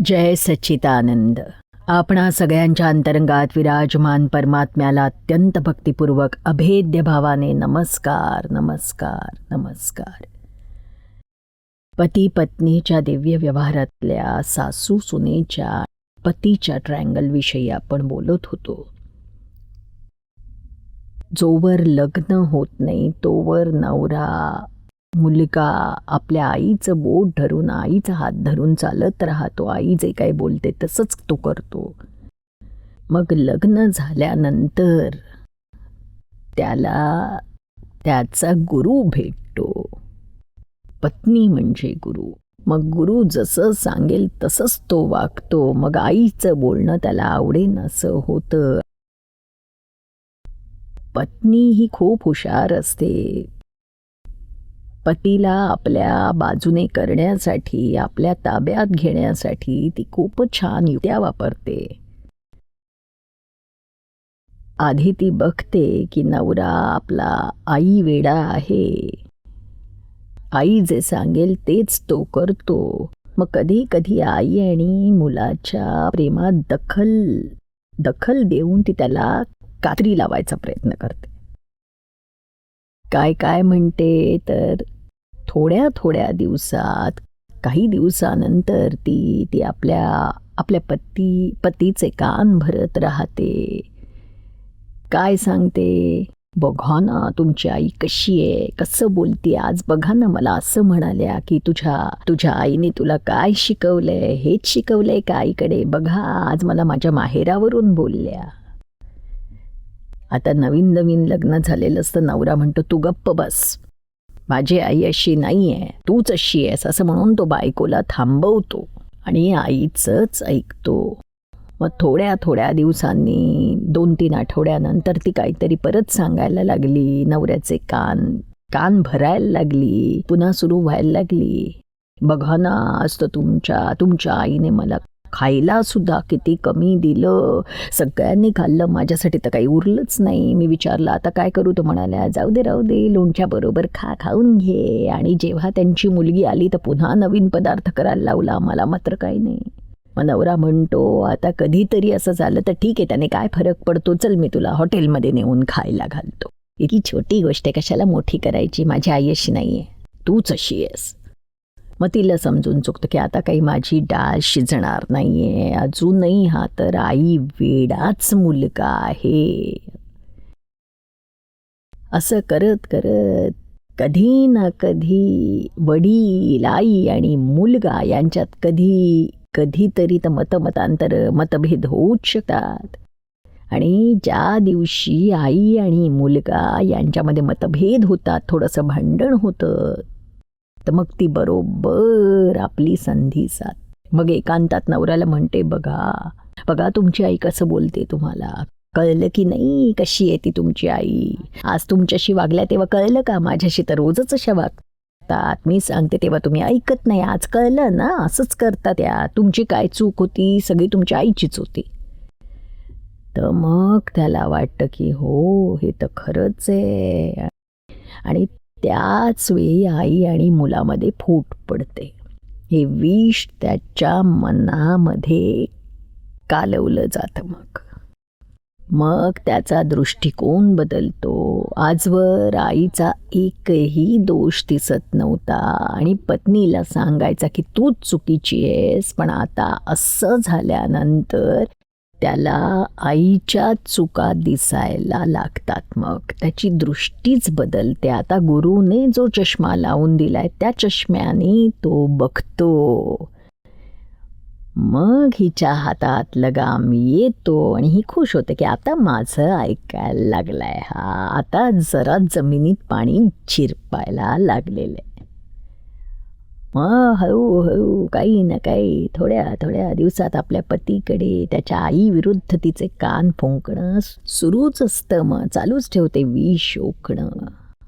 जय सच्चिदानंद. आपणा सगळ्यांच्या अंतरंगात विराजमान परमात्म्याला अत्यंत भक्तिपूर्वक अभेद्य भावाने नमस्कार नमस्कार नमस्कार. पती पत्नीच्या दिव्य व्यवहारातल्या सासू सुनेच्या पतीच्या ट्रायंगलविषयी आपण बोलत होतो. जोवर लग्न होत नाही तोवर नवरा मुलगा आपल्या आईचं बोट धरून आईचा हात धरून चालत राहतो. आई जे काही बोलते तसंच तो करतो. मग लग्न झाल्यानंतर त्याला त्याचा गुरु भेटतो. पत्नी म्हणजे गुरु. मग गुरु जसं सांगेल तसंच तो वागतो. मग आईचं बोलणं त्याला आवडेन असं होतं. पत्नी ही खूप हुशार असते. पतीला आपल्या बाजूने करण्यासाठी, आपल्या ताब्यात घेण्यासाठी ती खूपच छान युक्त्या वापरते. आधी ती बघते की नवरा आपला आई वेडा आहे. आई जे सांगेल तेच तो करतो. मग कधी कधी आई आणि मुलाच्या प्रेमात दखल देऊन ती त्याला कात्री लावायचा प्रयत्न करते. काय म्हणते तर थोड्या दिवसात, काही दिवसानंतर ती आपल्या पतीचे कान भरत राहते. काय सांगते, बघा ना तुमची आई कशी आहे, कसं बोलते. आज बघा ना मला असं म्हणाल्या की तुझ्या आईने तुला काय शिकवलंय, हेच शिकवलंय का आईकडे. बघा आज मला माझ्या माहेरावरून बोलल्या. आता नवीन लग्न झालेलं असतं. नवरा म्हणतो तू गप्प बस, माझी आई अशी नाही आहे, तूच अशी आहेस असं म्हणून तो बायकोला थांबवतो आणि आईचंच ऐकतो. मग थोड्या दिवसांनी 2-3 आठवड्यानंतर ती काहीतरी परत सांगायला लागली. नवऱ्याचे कान भरायला लागली. पुन्हा सुरू व्हायला लागली. बघा ना आज तर तुमच्या आईने मला खायला सुद्धा किती कमी दिलं. सगळ्यांनी खाल्लं, माझ्यासाठी तर काही उरलंच नाही. मी विचारलं आता काय करू, तो म्हणाल्या राहू दे लोणच्याबरोबर खाऊन घे. आणि जेव्हा त्यांची मुलगी आली तर पुन्हा नवीन पदार्थ करायला लावला. मला मात्र काही नाही. मग नवरा म्हणतो आता कधीतरी असं झालं तर ठीक आहे, त्याने काय फरक पडतो, चल मी तुला हॉटेलमध्ये नेऊन खायला घालतो. इतकी छोटी गोष्ट आहे, कशाला मोठी करायची. माझी आई अशी नाही आहे, तूच अशी आहेस. मग तिला समजून चुकतं की आता काही माझी डाळ शिजणार नाही आहे. अजूनही हा तर आई वेडाच मुलगा आहे. असं करत कधी ना कधी वडील, आई आणि मुलगा यांच्यात कधीतरी तर मतभेद होऊच शकतात. आणि ज्या दिवशी आई आणि मुलगा यांच्यामध्ये मतभेद होतात, थोडंसं भांडण होतं, तर मग ती बरोबर आपली संधी साध. मग एकांतात नवऱ्याला म्हणते बघा तुमची आई कसं बोलते, तुम्हाला कळलं की नाही कशी आहे ती तुमची आई. आज तुमच्याशी वागल्या तेव्हा कळलं का, माझ्याशी तर रोजच अशा वागतात. मी सांगते तेव्हा तुम्ही ऐकत नाही. आज कळलं ना, असंच करतात. तुमची काय चूक होती, सगळी तुमच्या आईचीच होती. तर मग त्याला वाटतं की हो हे तर खरंच आहे. आणि त्याच वेळी आई आणि मुलामध्ये फूट पडते. हे विष त्याच्या मनामध्ये कालवलं जातं. मग त्याचा दृष्टिकोन बदलतो. आजवर आईचा एकही दोष दिसत नव्हता आणि पत्नीला सांगायचा की तूच चुकीची आहेस. पण आता असं झाल्यानंतर त्याला आईच्या चुका दिसायला लागतात. मग त्याची दृष्टीच बदलते. आता गुरुने जो चष्मा लावून दिलाय त्या चष्म्याने तो बघतो. मग हिच्या हातात लगाम येतो आणि ही खुश होते की आता माझं ऐकायला लागलाय हा. आता जरा जमिनीत पाणी शिरपायला लागलेलं आहे. मग हळूहळू काही ना काही थोड्या दिवसात आपल्या पतीकडे त्याच्या आई विरुद्ध तिचे कान फुंकणं सुरूच असतं. मग चालूच ठेवते विष ओकणं.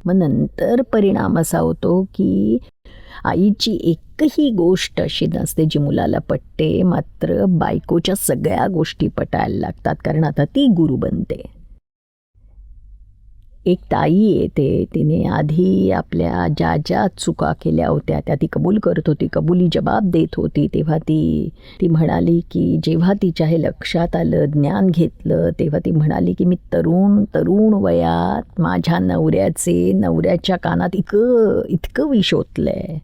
मग नंतर परिणाम असा होतो की आईची एकही गोष्ट अशी नसते जी मुलाला पटते. मात्र बायकोच्या सगळ्या गोष्टी पटायला लागतात, कारण आता ती गुरु बनते. एक ताई येते, तिने आधी आपल्या ज्या ज्या चुका केल्या होत्या त्या ती कबूल करत होती, कबुली जबाब देत होती. तेव्हा ती म्हणाली की जेव्हा तिच्या हे लक्षात आलं, ज्ञान घेतलं, तेव्हा ती म्हणाली की मी तरुण वयात माझ्या नवऱ्याच्या कानात इतकं विष ओतलंय.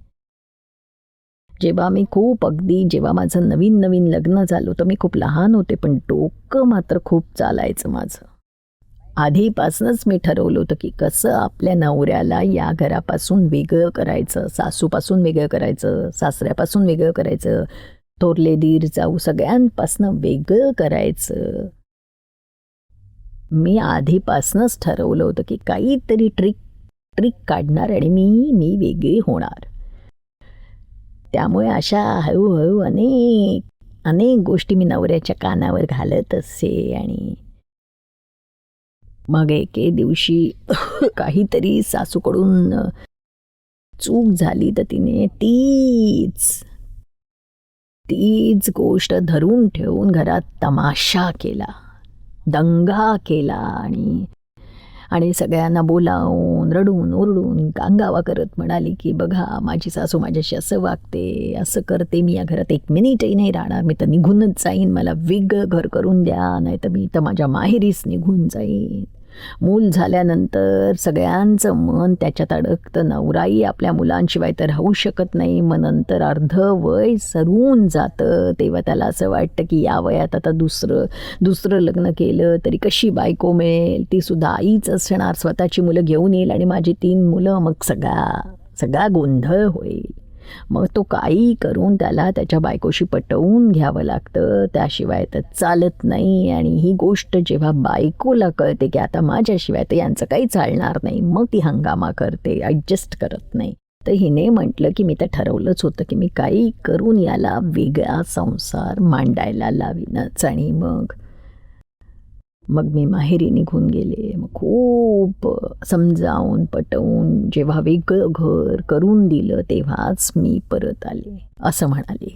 जेव्हा माझं नवीन लग्न झालं तर मी खूप लहान होते, पण डोकं मात्र खूप चालायचं माझं. आधीपासूनच मी ठरवलं होतं की कसं आपल्या नवऱ्याला या घरापासून वेगळं करायचं, सासूपासून वेगळं करायचं, सासऱ्यापासून वेगळं करायचं, थोरले दीर जाऊ सगळ्यांपासून वेगळं करायचं. मी आधीपासूनच ठरवलं होतं की काहीतरी ट्रिक काढणार आणि मी वेगळी होणार. त्यामुळे अशा हळूहळू अनेक गोष्टी मी नवऱ्याच्या कानावर घालत असे. आणि मग एके दिवशी काहीतरी सासूकडून चूक झाली तर तिने तीच गोष्ट धरून ठेवून घरात तमाशा केला, दंगा केला आणि सगळ्यांना बोलावून रडून ओरडून गांगावा करत म्हणाली की बघा माझी सासू माझ्याशी असं वागते, असं करते, मी या घरात एक मिनिटही नाही राहणार, मी तर निघूनच जाईन, मला वेगळं घर करून द्या, नाही तर मी तर माझ्या माहेरीच निघून जाईन. मूल झाल्यानंतर सगळ्यांचं मन त्याच्यात अडकतं, नवराई आपल्या मुलांशिवाय तर राहू शकत नाही. मग नंतर अर्ध वय सरून जातं, तेव्हा त्याला असं वाटतं की या वयात आता दुसरं लग्न केलं तरी कशी बायको मिळेल, ती सुद्धा आईच असणार, स्वतःची मुलं घेऊन येईल आणि माझी 3 मुलं, मग सगळा गोंधळ होईल. मग तो काही करून त्याला त्याच्या बायकोशी पटवून घ्यावं लागतं, त्याशिवाय तर चालत नाही. आणि ही गोष्ट जेव्हा बायकोला कळते की आता माझ्याशिवाय तर यांचं काही चालणार नाही, मग ती हंगामा करते, ॲडजस्ट करत नाही. तर हिने म्हटलं की मी तर ठरवलंच होतं की मी काही करून याला वेगळा संसार मांडायला लावीनच. आणि मग मी माहेरी निघून गेले. मग खूप समजावून पटवून जेव्हा वेगळं घर करून दिलं तेव्हाच मी परत आले असं म्हणाली.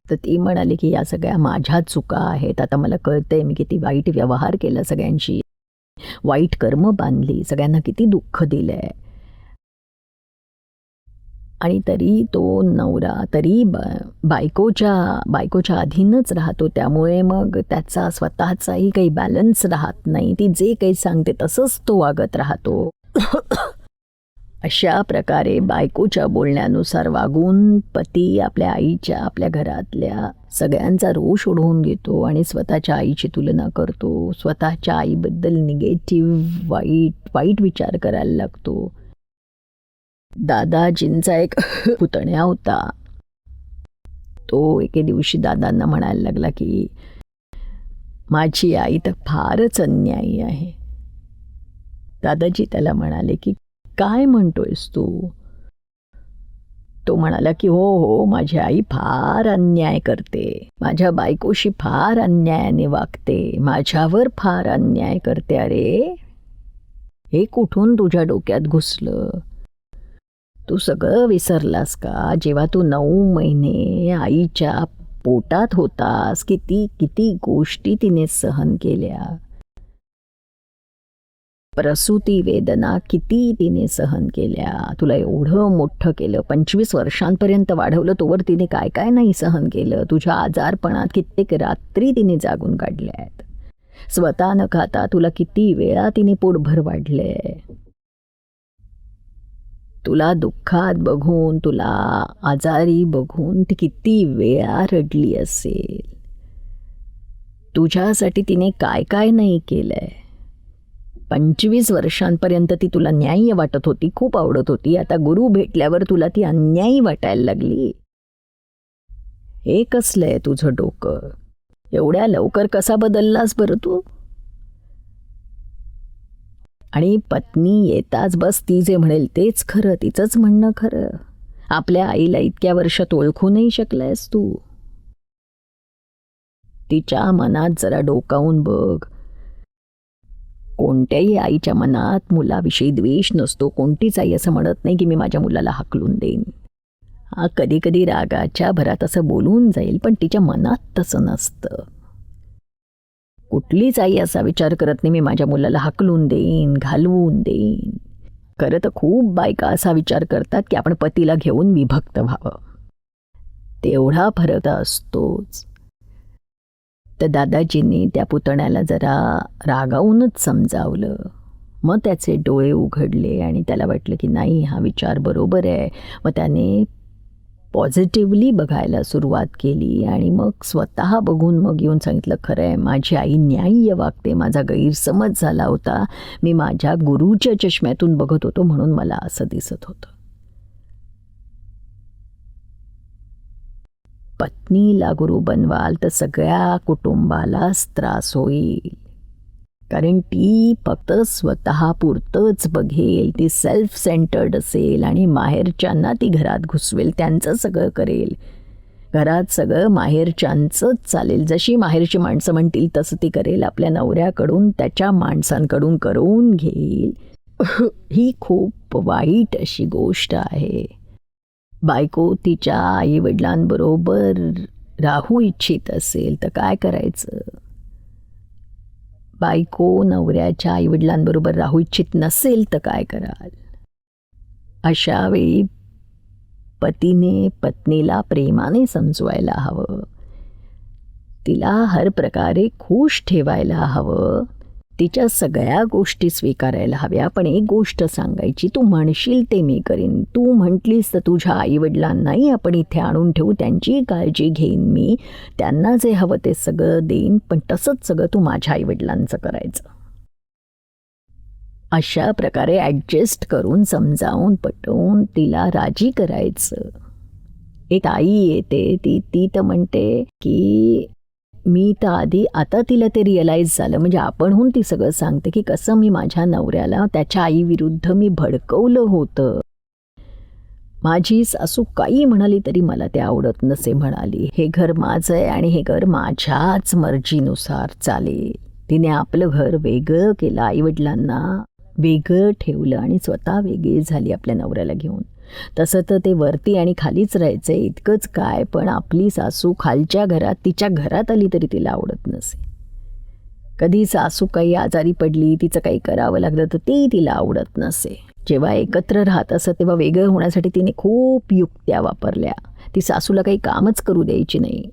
तर ती म्हणाली की या सगळ्या माझ्या चुका आहेत, आता मला कळतंय मी किती वाईट व्यवहार केला सगळ्यांशी, वाईट कर्म बांधली, सगळ्यांना किती दुःख दिलंय. आणि तरी तो नवरा बायकोच्या अधीनच राहतो, त्यामुळे मग त्याचा स्वतःचाही काही बॅलन्स राहत नाही. ती जे काही सांगते तसंच तो वागत राहतो. अशा प्रकारे बायकोच्या बोलण्यानुसार वागून पती आपल्या आईच्या, आपल्या घरातल्या सगळ्यांचा रोष ओढवून घेतो आणि स्वतःच्या आईची तुलना करतो, स्वतःच्या आईबद्दल निगेटिव्ह वाईट विचार करायला लागतो. दादाजींचा एक पुतण्या होता. तो एके दिवशी दादांना म्हणायला लागला की माझी आई तर फारच अन्यायी आहे. दादाजी त्याला म्हणाले की काय म्हणतोयस तू? तो म्हणाला की हो माझी आई फार अन्याय करते, माझ्या बायकोशी फार अन्यायाने वागते, माझ्यावर फार अन्याय करते. अरे हे कुठून तुझ्या डोक्यात घुसलं? तू सगळं विसरलास का? जेव्हा तू 9 महिने आईच्या पोटात होतास, किती गोष्टी तिने सहन केल्या, प्रसूती वेदना किती तिने सहन केल्या, तुला एवढं मोठं केलं, 25 वर्षांपर्यंत वाढवलं, तोवर तिने काय नाही सहन केलं. तुझ्या आजारपणात कित्येक रात्री तिने जागून काढल्या आहेत, स्वतः न खाता तुला किती वेळा तिने पोटभर वाढले. तुला दुःखात बघून, तुला आजारी बघून ती किती वेळा रडली असेल. तुझ्यासाठी तिने काय नाही केलंय. 25 वर्षांपर्यंत ती तुला न्याय्य वाटत होती, खूप आवडत होती, आता गुरु भेटल्यावर तुला ती अन्यायी वाटायला लागली. हे कसलंय तुझं डोकं? एवढ्या लवकर कसा बदललास बरं तू? आणि पत्नी येताच बस ती जे म्हणेल तेच खरं, तिचंच म्हणणं खरं. आपल्या आईला इतक्या वर्षात ओळखू नाही शकलायस तू. तिच्या मनात जरा डोकावून बघ. कोणत्याही आईच्या मनात मुलाविषयी द्वेष नसतो. कोणतीच आई असं म्हणत नाही की मी माझ्या मुलाला हाकलून देईन. हा कधी रागाच्या भरात असं बोलून जाईल, पण तिच्या मनात तसं नसतं. कुठलीच आई असा विचार करत नाही मी माझ्या मुलाला हाकलून देईन, घालवून देईन. खरं तर खूप बायका असा विचार करतात की आपण पतीला घेऊन विभक्त व्हावं. तेवढा फरक असतोच. तर दादाजींनी त्या पुतण्याला जरा रागावूनच समजावलं. मग त्याचे डोळे उघडले आणि त्याला वाटलं की नाही, हा विचार बरोबर आहे. मग त्याने पॉझिटिव्हली बघायला सुरुवात केली आणि मग स्वतः बघून मग येऊन सांगितलं, खरं आहे माझी आई न्याय्य वागते, माझा गैरसमज झाला होता, मी माझ्या गुरुच्या चष्म्यातून बघत होतो म्हणून मला असं दिसत होतं. पत्नीला गुरु बनवाल तर सगळ्या कुटुंबालाच त्रास होईल, कारण ती फक्त स्वतःपुरतंच बघेल, ती सेल्फ सेंटर्ड असेल आणि माहेरच्यांना ती घरात घुसवेल, त्यांचं सगळं करेल. घरात सगळं माहेरच्यांचंच चालेल, जशी माहेरची माणसं म्हणतील तसं ती करेल, आपल्या नवऱ्याकडून त्याच्या माणसांकडून करून घेईल. ही खूप वाईट अशी गोष्ट आहे. बायको तिच्या आईवडिलांबरोबर राहू इच्छित असेल तर काय करायचं? बायको नवऱ्याच्या आईवडिलांबरोबर राहू इच्छित नसेल तर काय कराल? अशा वेळी पतीने पत्नीला प्रेमाने समजवायला हवं, तिला हर प्रकारे खुश ठेवायला हवं, तिच्या सगळ्या गोष्टी स्वीकारायला हव्या. पण एक गोष्ट सांगायची, तू म्हणशील ते मी करीन, तू म्हटलीस तर तुझ्या आईवडिलांनाही आपण इथे आणून ठेवू, त्यांची काळजी घेईन मी, त्यांना जे हवं ते सगळं देईन, पण तसंच सगळं तू माझ्या आईवडिलांचं करायचं. अशा प्रकारे ॲडजस्ट करून समजावून पटवून तिला राजी करायचं. एक आई येते, ती तर म्हणते की मी तर आधी, आता तिला ते रिअलाईज झालं, म्हणजे आपणहून ती सगळं सांगते की कसं मी माझ्या नवऱ्याला त्याच्या आईविरुद्ध मी भडकवलं होतं. माझी सासू काही म्हणाली तरी मला ते आवडत नसे म्हणाली. हे घर माझं आहे आणि हे घर माझ्याच मर्जीनुसार चालेल. तिने आपलं घर वेगळं केलं, आईवडिलांना वेगळं ठेवलं आणि स्वतः वेगळी झाली आपल्या नवऱ्याला घेऊन. तसं तर ते वरती आणि खालीच राहायचं इतकंच काय, पण आपली सासू खालच्या घरात तिच्या घरात आली तरी तिला आवडत नसे. कधी सासू काही आजारी पडली, तिचं काही करावं लागलं तर तेही तिला आवडत नसे. जेव्हा एकत्र राहत असत तेव्हा वेगळं होण्यासाठी तिने खूप युक्त्या वापरल्या. ती सासूला काही कामच करू द्यायची नाही.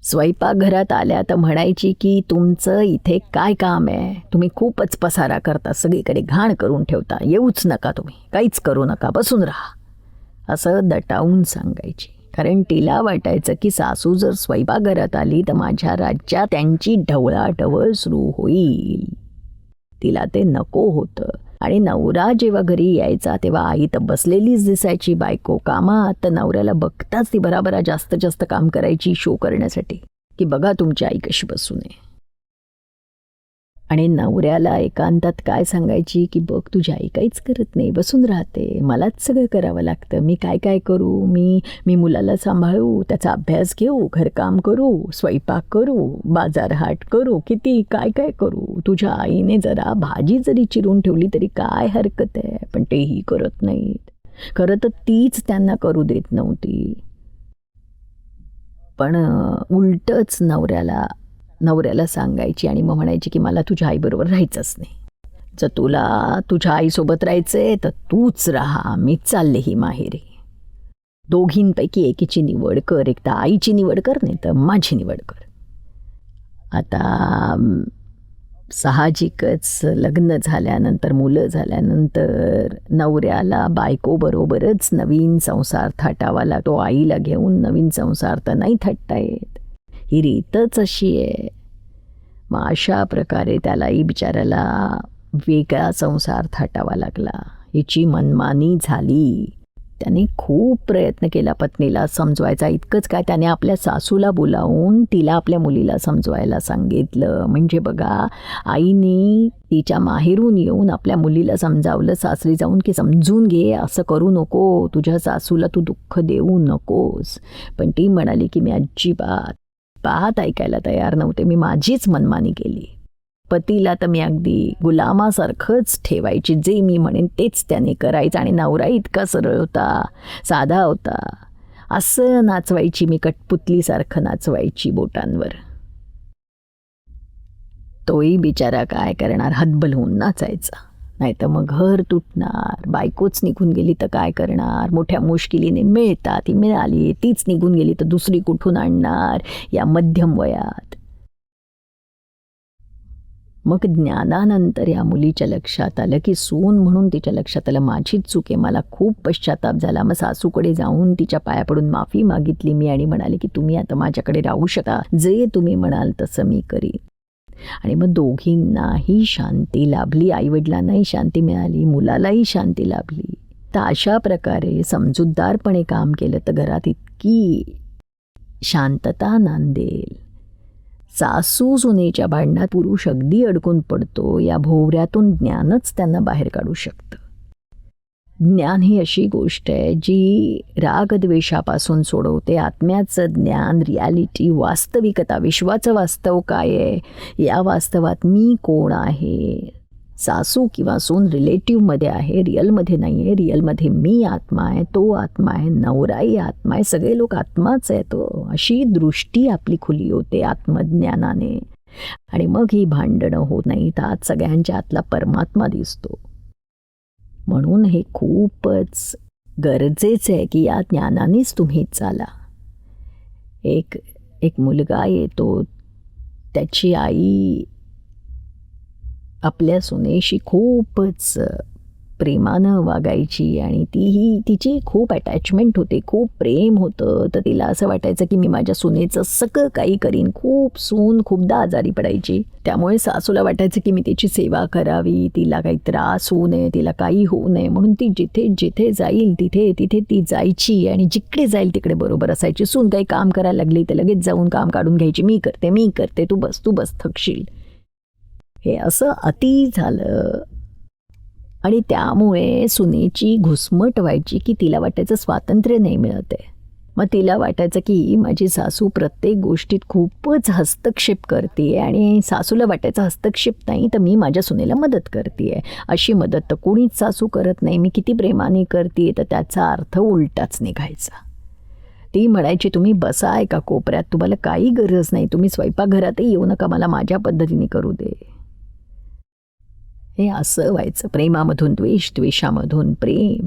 स्वयंपाकघरात आल्या तर म्हणायची की तुमचं इथे काय काम आहे, तुम्ही खूपच पसारा करता, सगळीकडे घाण करून ठेवता, येऊच नका, तुम्ही काहीच करू नका, बसून राहा, असं दटावून सांगायची. कारण तिला वाटायचं की सासू जर स्वयंपाकघरात आली तर माझ्या राज्यात त्यांची ढवळाढवळ सुरू होईल. तिला ते नको होतं. आणि नवरा जेव्हा घरी यायचा तेव्हा आई तर बसलेलीच दिसायची, बायको कामात, तर नवऱ्याला बघताच ती बराबरा जास्त जास्त काम करायची शो करण्यासाठी की बघा तुमची आई कशी बसू नये. आणि नवऱ्याला एकांतात काय सांगायची की बघ तुझी आई काहीच करत नाही, बसून राहते, मलाच सगळं करावं लागतं, मी काय काय करू, मी मुलाला सांभाळू, त्याचा अभ्यास घेऊ, घरकाम करू, स्वयंपाक करू, बाजारहाट करू, किती काय काय करू, तुझ्या आईने जरा भाजी जरी चिरून ठेवली तरी काय हरकत आहे, पण तेही करत नाहीत. खरं तर तीच त्यांना करू देत नव्हती, पण उलटच नवऱ्याला सांगायची आणि मग म्हणायची की मला तुझ्या आईबरोबर राहायचंच नाही, जर तुला तुझ्या आईसोबत राहायचंय तर तूच राहा, मी चालले ही माहेरी, दोघींपैकी एकीची निवड कर, एक तर आईची निवड कर नाही तर माझी निवड कर. आता साहजिकच लग्न झाल्यानंतर, मुलं झाल्यानंतर नवऱ्याला बायकोबरोबरच नवीन संसार थाटावा लागतो. आईला घेऊन नवीन संसार तर नाही थाटता येत, ही रीतच अशी आहे. मग अशा प्रकारे त्यालाही बिचाराला वेगळा संसार थाटावा लागला, हिची मनमानी झाली. त्याने खूप प्रयत्न केला पत्नीला समजवायचा. इतकंच काय, त्याने आपल्या सासूला बोलावून तिला आपल्या मुलीला समजवायला सांगितलं. म्हणजे बघा, आईने तिच्या माहेरून येऊन आपल्या मुलीला समजावलं सासरी जाऊन की समजून घे, असं करू नको, तुझ्या सासूला तू दुःख देऊ नकोस. पण ती म्हणाली की मी अजिबात ऐकायला तयार नव्हते, मी माझीच मनमानी केली. पतीला तर मी अगदी गुलामासारखंच ठेवायची, जे मी म्हणेन तेच त्याने करायचं. आणि नवरा इतका सरळ होता, साधा होता, असं नाचवायची मी, कठपुतलीसारखं नाचवायची बोटांवर. तोही बिचारा काय करणार, हतबल होऊन नाचायचा. नाही तर मग घर तुटणार, बायकोच निघून गेली तर काय करणार, मोठ्या मुश्किलीने मिळतात, ती मिळाली, तीच निघून गेली तर दुसरी कुठून आणणार या मध्यम वयात. मग ज्ञानानंतर या मुलीच्या लक्षात आलं की सून म्हणून तिच्या लक्षात आलं माझीच चूक आहे, मला खूप पश्चाताप झाला. मग सासूकडे जाऊन तिच्या पाया पडून माफी मागितली मी आणि म्हणाले की तुम्ही आता माझ्याकडे राहू शकता, जे तुम्ही म्हणाल तसं मी करीन. आणि मग दोघींनाही शांती लाभली, आईवडिलांनाही शांती मिळाली, मुलालाही शांती लाभली. तर अशा प्रकारे समजूतदारपणे काम केलं तर घरात इतकी शांतता नांदेल. सासू सुनेच्या भांडणात पुरुष अगदी अडकून पडतो, या भोवऱ्यातून ज्ञानच त्यांना बाहेर काढू शकतं. ज्ञान ही अशी गोष्ट आहे जी रागद्वेषापासून सोडवते. आत्म्याचं ज्ञान, रियालिटी, वास्तविकता, विश्वाचं वास्तव काय आहे, या वास्तवात मी कोण आहे. सासू किंवा सून रिलेटिव्हमध्ये आहे, रिअलमध्ये नाही आहे. रिअलमध्ये मी आत्मा आहे, तो आत्मा आहे, नवराही आत्मा आहे, सगळे लोक आत्माच आहे. तो अशी दृष्टी आपली खुली होते आत्मज्ञानाने. आणि मग ही भांडणं होत नाहीत, आज सगळ्यांच्या आतला परमात्मा दिसतो. म्हणून हे खूपच गरजेचं आहे की या ज्ञानानेच तुम्ही चाला. एक मुलगा येतो, त्याची आई आपल्या सुनेशी खूपच प्रेमानं वागायची आणि तिची खूप अटॅचमेंट होते, खूप प्रेम होतं. तर तिला असं वाटायचं की मी माझ्या सुनेचं सगळं काही करीन. सून खूपदा आजारी पडायची, त्यामुळे सासूला वाटायचं की मी तिची सेवा करावी, तिला काही त्रास होऊ नये, तिला काही होऊ नये, म्हणून ती जिथे जिथे जाईल तिथे तिथे ती जायची आणि जिकडे जाईल तिकडे बरोबर असायची. सून काही काम करायला लागली तर लगेच जाऊन काम काढून घ्यायची, मी करते, तू बस थकशील. हे असं अति झालं आणि त्यामुळे सुनेची घुसमट व्हायची की तिला वाटायचं स्वातंत्र्य नाही मिळत आहे. मग तिला वाटायचं की माझी सासू प्रत्येक गोष्टीत खूपच हस्तक्षेप करते आणि सासूला वाटायचं हस्तक्षेप नाही तर मी माझ्या सुनेला मदत करते आहे. अशी मदत तर कोणीच सासू करत नाही, मी किती प्रेमाने करते, तर त्याचा अर्थ उलटाच निघायचा. ती म्हणायची तुम्ही बसा एका कोपऱ्यात, तुम्हाला काही गरज नाही, तुम्ही स्वयंपाकघरातही येऊ नका, मला माझ्या पद्धतीने करू दे. हे असं व्हायचं, प्रेमामधून द्वेष, द्वेषामधून प्रेम.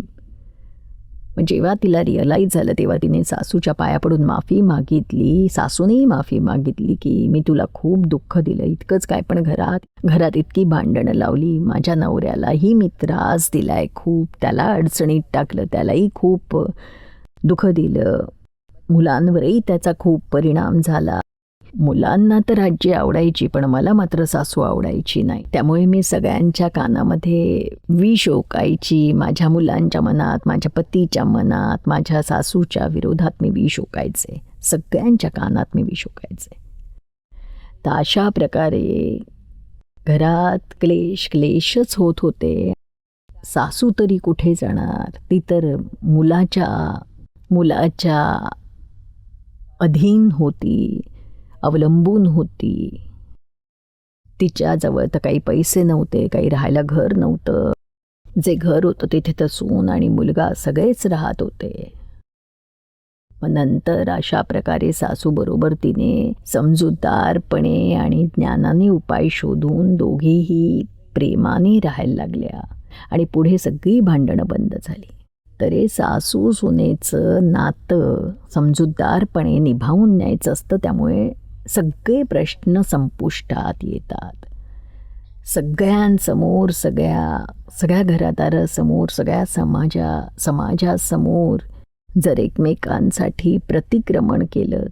मग जेव्हा तिला रिअलाईज झालं तेव्हा तिने सासूच्या पाया पडून माफी मागितली. सासूनेही माफी मागितली की मी तुला खूप दुःख दिलं, इतकंच काय पण घरात इतकी भांडणं लावली, माझ्या नवऱ्यालाही मी त्रास दिलाय खूप, त्याला अडचणीत टाकलं, त्यालाही खूप दुःख दिलं, मुलांवरही त्याचा खूप परिणाम झाला. मुलांना तर आजी आवडायची पण मला मात्र सासू आवडायची नाही, त्यामुळे मी सगळ्यांच्या कानामध्ये विष ओकायची. माझ्या मुलांच्या मनात, माझ्या पतीच्या मनात, माझ्या सासूच्या विरोधात मी विष ओकायचे, सगळ्यांच्या कानात मी विष ओकायचे. तर अशा प्रकारे घरात क्लेशच होत होते. सासू तरी कुठे जाणार, ती तर मुलाच्या अधीन होती, अवलंबून होती. तिच्याजवळ तर काही पैसे नव्हते, काही राहायला घर नव्हतं. जे घर होतं तिथे तर सून आणि मुलगा सगळेच राहत होते. मग नंतर अशा प्रकारे सासूबरोबर तिने समजूतदारपणे आणि ज्ञानाने उपाय शोधून दोघीही प्रेमाने राहायला लागल्या आणि पुढे सगळी भांडणं बंद झाली. तर हे सासू सुनेचं नातं समजूतदारपणे निभावून न्यायचं असतं, त्यामुळे सगळे प्रश्न संपुष्टात येतात. सगळ्यांसमोर, सगळ्या घरादारासमोर, सगळ्या समाजासमोर जर एकमेकांसाठी प्रतिक्रमण केलं,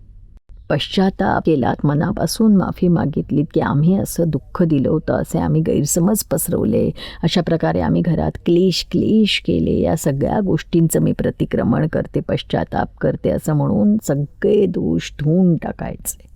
पश्चाताप केलात, मनापासून माफी मागितलीत की आम्ही असं दुःख दिलं होतं, असे आम्ही गैरसमज पसरवले, अशा प्रकारे आम्ही घरात क्लेश केले, या सगळ्या गोष्टींचं मी प्रतिक्रमण करते, पश्चाताप करते असं म्हणून सगळे दोष धुवून टाकायचे.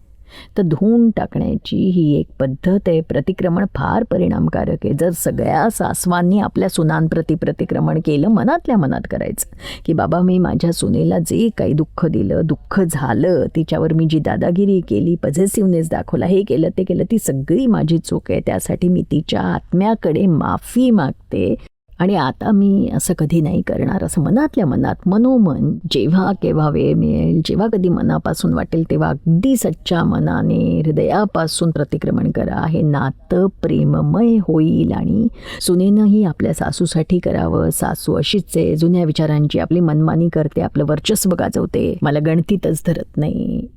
तर धुवून टाकण्याची ही एक पद्धत आहे. प्रतिक्रमण फार परिणामकारक आहे. जर सगळ्या सासवांनी आपल्या सुनांप्रती प्रतिक्रमण केलं, मनातल्या मनात करायचं की बाबा मी माझ्या सुनेला जे काही दुःख दिलं, दुःख झालं, तिच्यावर मी जी दादागिरी केली, पॉझिटिव्हनेस दाखवला, हे केलं ते केलं, ती सगळी माझी चूक आहे, त्यासाठी मी तिच्या आत्म्याकडे माफी मागते आणि आता मी असं कधी नाही करणार, असं मनातल्या मनात मनोमन जेव्हा केव्हा वेळ मिळेल, जेव्हा कधी मनापासून वाटेल तेव्हा अगदी सच्च्या मनाने हृदयापासून प्रतिक्रमण करा. हे नातं प्रेममय होईल आणि सुनेनंही आपल्या सासूसाठी करावं. सासू अशीच आहे, जुन्या विचारांची, आपली मनमानी करते, आपलं वर्चस्व गाजवते, मला गणतीतच धरत नाही.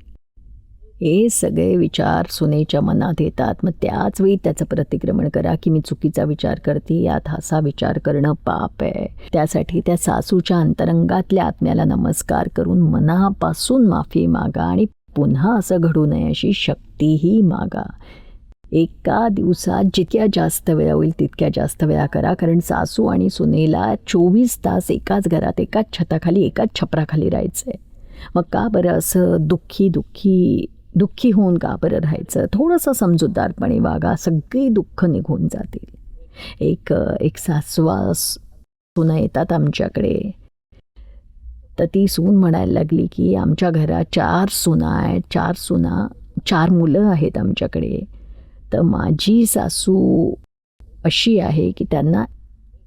हे सगळे विचार सुनेच्या मनात येतात. मग त्याच वेळी त्याचं प्रतिक्रमण करा की मी चुकीचा विचार करते, यात असा विचार करणं पाप आहे. त्यासाठी त्या सासूच्या अंतरंगातल्या आत्म्याला नमस्कार करून मनापासून माफी मागा आणि पुन्हा असं घडू नये अशी शक्तीही मागा. एका दिवसात जितक्या जास्त वेळा होईल तितक्या जास्त वेळा करा, कारण सासू आणि सुनेला 24 तास एकाच घरात, एकाच छताखाली, एकाच छपराखाली राहायचं आहे. मग का बरं असं दुःखी होऊन का बरं राहायचं? थोडंसं समजूतदारपणे वागा, सगळी दुःख निघून जातील. एक सासवा सुना येतात आमच्याकडे, तर ती सून म्हणायला लागली की आमच्या घरात 4 सुना आहेत, 4 मुलं आहेत आमच्याकडे, तर माझी सासू अशी आहे की त्यांना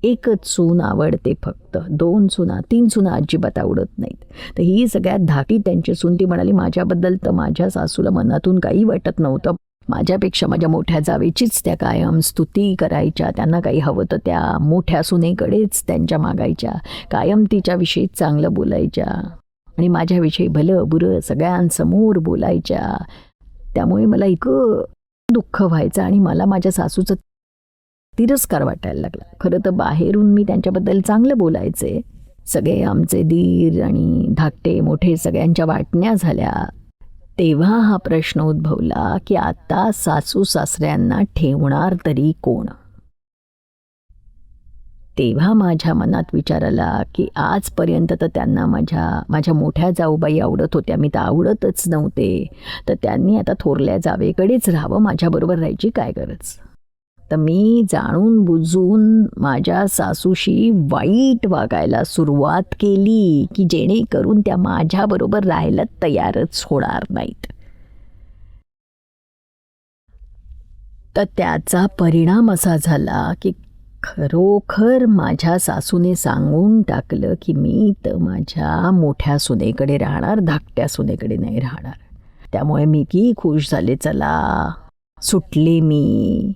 एकच सून आवडते, फक्त 2 सुना 3 सुना अजिबात आवडत नाहीत. तर ही सगळ्यात धाकटी त्यांची सून ती म्हणाली माझ्याबद्दल तर माझ्या सासूला मनातून काही वाटत नव्हतं, माझ्यापेक्षा माझ्या मोठ्या जावेचीच त्या कायम स्तुती करायच्या, त्यांना काही हवं तर त्या मोठ्या सुनेकडेच त्यांच्या मागायच्या, कायम तिच्याविषयी चांगलं बोलायच्या आणि माझ्याविषयी भलं बुरं सगळ्यांसमोर बोलायच्या. त्यामुळे मला इतकं दुःख व्हायचं आणि मला माझ्या सासूचं तिरस्कार वाटायला लागला. खरं तर बाहेरून मी त्यांच्याबद्दल चांगलं बोलायचे, सगळे आमचे दीर आणि धाकटे मोठे सगळ्यांच्या वाटण्या झाल्या. तेव्हा हा प्रश्न उद्भवला की आता सासू सासऱ्यांना ठेवणार तरी कोण? तेव्हा माझ्या मनात विचार आला की आजपर्यंत तर त्यांना माझ्या मोठ्या जाऊबाई आवडत होत्या, मी तर आवडतच नव्हते, तर त्यांनी आता थोरल्या जावेकडेच राहावं, माझ्याबरोबर राहायची काय गरज? तर मी जाणून बुजून माझ्या सासूशी वाईट वागायला सुरुवात केली की जेणेकरून त्या माझ्याबरोबर राहायला तयारच होणार नाहीत. तर त्याचा परिणाम असा झाला की खरोखर माझ्या सासूने सांगून टाकलं की मी तर माझ्या मोठ्या सुनेकडे राहणार, धाकट्या सुनेकडे नाही राहणार. त्यामुळे मी की खुश झाले, चला सुटले मी.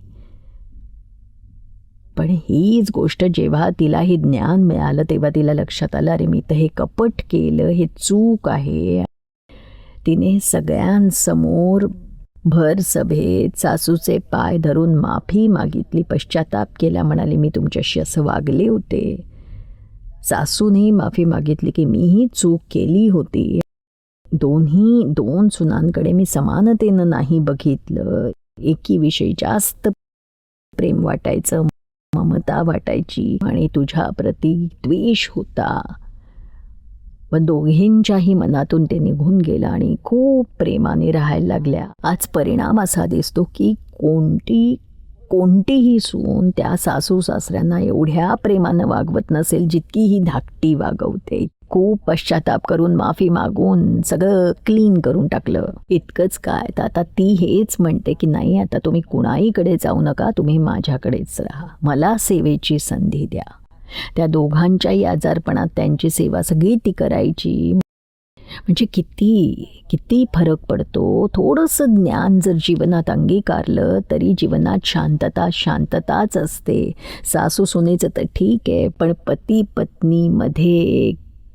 पण हीच गोष्ट जेव्हा तिला हे ज्ञान मिळालं तेव्हा तिला लक्षात आलं, अरे मी तर हे कपट केलं, हे चूक आहे. तिने सगळ्यांसमोर भर सभेत सासूचे पाय धरून माफी मागितली, पश्चाताप केला, म्हणाली मी तुमच्याशी असं वागले होते. सासूने माफी मागितली की मीही चूक केली होती. 2 सुनांकडे मी समानतेनं नाही बघितलं, एकीविषयी जास्त प्रेम वाटायचं, ममता वाटायची आणि तुझ्याप्रती द्वेष होता. व दोघींच्याही मनातून ते निघून गेलं आणि खूप प्रेमाने राहायला लागल्या. आज परिणाम असा दिसतो की कोणतीही सून त्या सासू सासऱ्यांना एवढ्या प्रेमानं वागवत नसेल जितकी ही धाकटी वागवते. खूप पश्चाताप करून माफी मागून सगळं क्लीन करून टाकलं. इतकंच काय, तर आता ती हेच म्हणते की नाही, आता तुम्ही कुणाहीकडे जाऊ नका, तुम्ही माझ्याकडेच राहा, मला सेवेची संधी द्या. त्या दोघांच्याही आजारपणात त्यांची सेवा सगळी ती करायची. म्हणजे किती फरक पडतो. थोडंसं ज्ञान जर जीवनात अंगीकारलं तरी जीवनात शांतताच असते. सासू सुनेचं तर ठीक आहे, पण पती पत्नीमध्ये,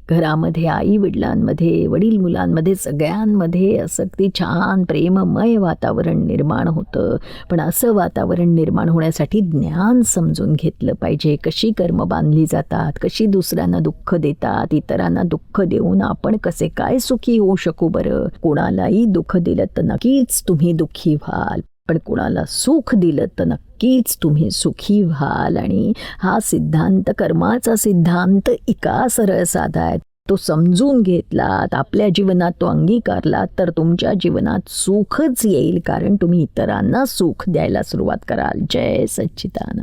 घरामध्ये, आई वडिलांमध्ये, वडील मुलांमध्ये, सगळ्यांमध्ये असं ती छान प्रेममय वातावरण निर्माण होतं. पण असं वातावरण निर्माण होण्यासाठी ज्ञान समजून घेतलं पाहिजे. कशी कर्म बांधली जातात, कशी दुसऱ्यांना दुःख देतात, इतरांना दुःख देऊन आपण कसे काय सुखी होऊ शकू बरं. कोणालाही दुःख दिलं तर नक्कीच तुम्ही दुःखी व्हाल, पण कोणाला सुख दिलं तर नक्कीच तुम्ही सुखी व्हाल. आणि हा सिद्धांत, कर्माचा सिद्धांत इतका सरळ साधा आहे. तो समजून घेतलात, आपल्या जीवनात तो अंगीकारला तर तुमच्या जीवनात सुखच येईल, कारण तुम्ही इतरांना सुख द्यायला सुरुवात कराल. जय सच्चिदानंद.